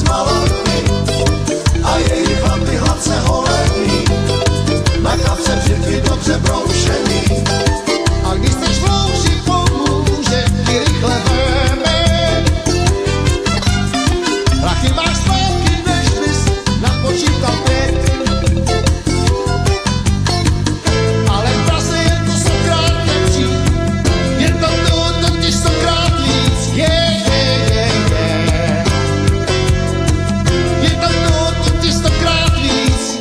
malotný a její chlapy hladce holený, na kavce břivky dobře broušený. A když chceš vloužit, pomůže ti rychle veme. Prachy máš zpátky, než bys napočítal 5. Ale v Praze je to stokrát lepší, je to tu totiž stokrát víc. Je to tu totiž stokrát víc.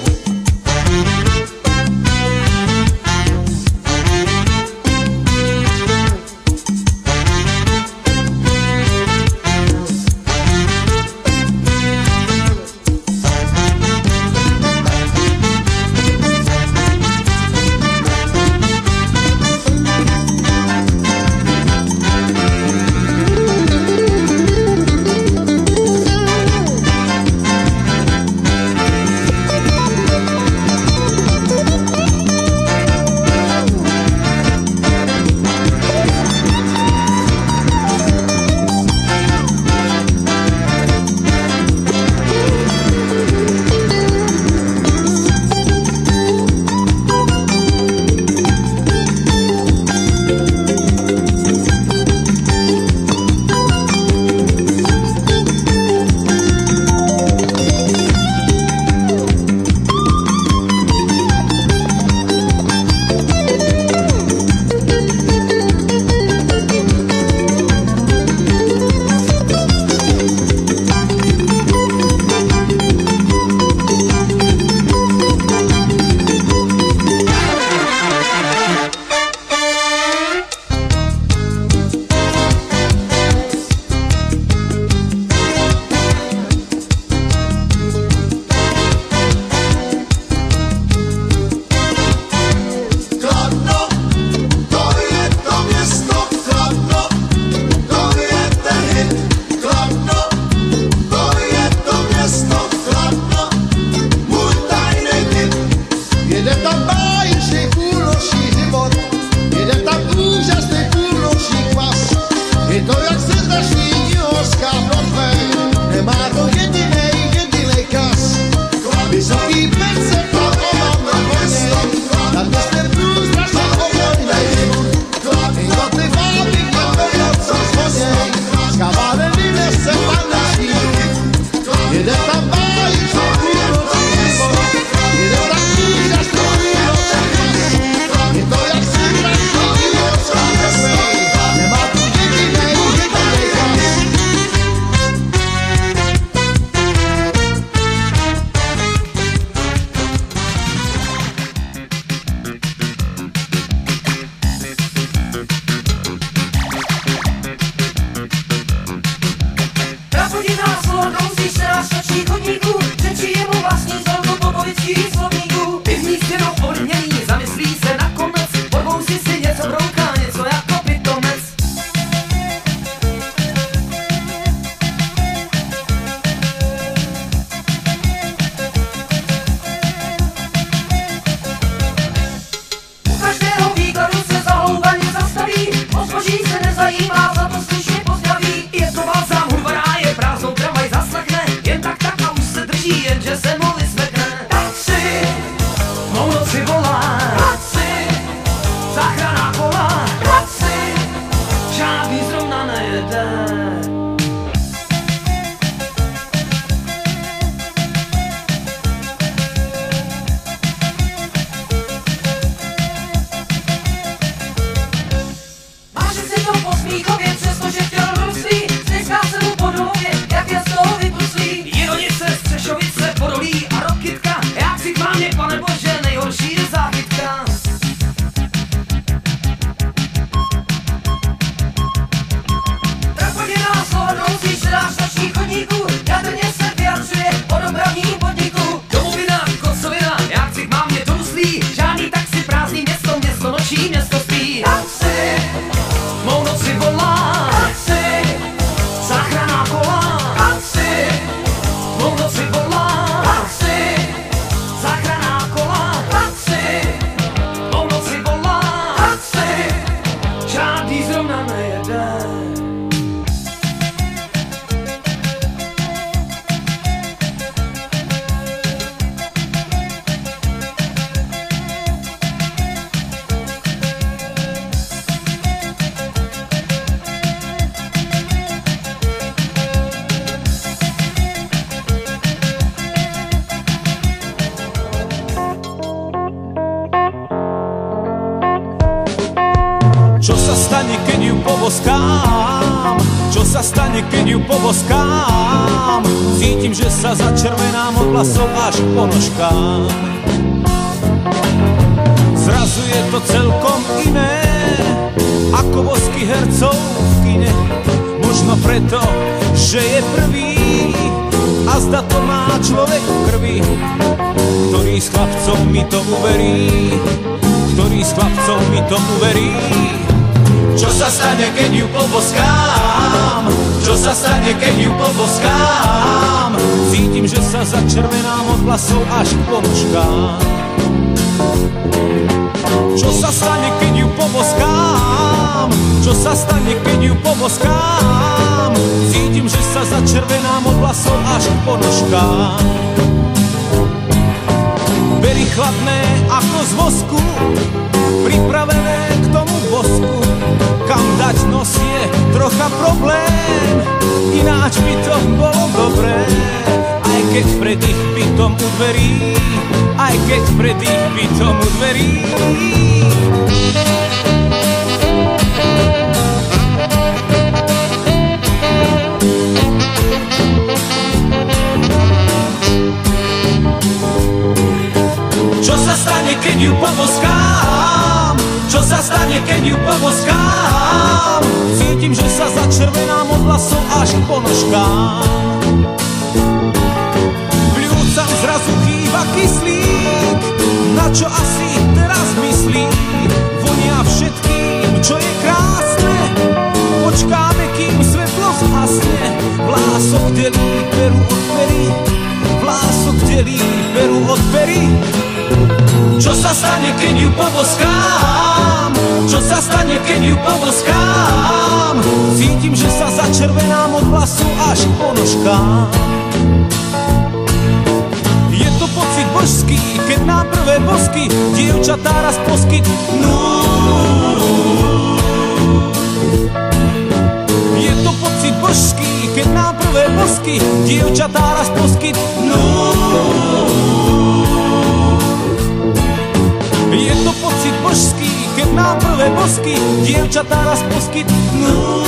Záchrana volá. sa stane, keď ju poboskám? Cítim, že sa začervenám od vlasov až k ponožkám. Zrazu je to celkom iné ako bosky hercov v kine. Možno preto, že je prvý a zda to má človek v krvi. Ktorý z chlapcov mi to uverí? Ktorý z chlapcov mi to uverí? Čo sa stane, keď ju poboskám? Čo sa stane, keď ju poboskám? Cítim, že sa začervenám od vlasov až k ponožkám. Čo sa stane, keď ju poboskám? Čo sa stane, keď ju poboskám? Cítim, že sa začervenám od vlasov až k ponožkám. Bery chladné ako z vosku, pripravené k tomu bosku. Kam dať nos je trocha problém, ináč by to bolo dobré. Aj keď pred ich bytom u dverí, aj keď pred ich bytom u dverí. Čo sa stane, keď ju poboskám? Čo sa stane, keď ju poboskám? Cítim, že sa začervenám od vlasov až k ponožkám. Pľúcam zrazu chýba kyslík, na čo asi teraz myslí? Vonia všetkým, čo je krásne, počkáme, kým svetlo zhasne. Vlások delí peru od pery, vlások delí peru od pery. Čo sa stane, keď ju poboskám? Čo sa stane, keď ju poboskám? Cítim, že sa začervenám od vlasu až k ponožkám. Je to pocit božský, keď na prvé bosky dievčatá raz poskytnú. Je to pocit božský, keď na prvé bosky dievčatá raz poskytnú. Je to pocit božský, keď na prvé bosky dievčatá raz poskytnú.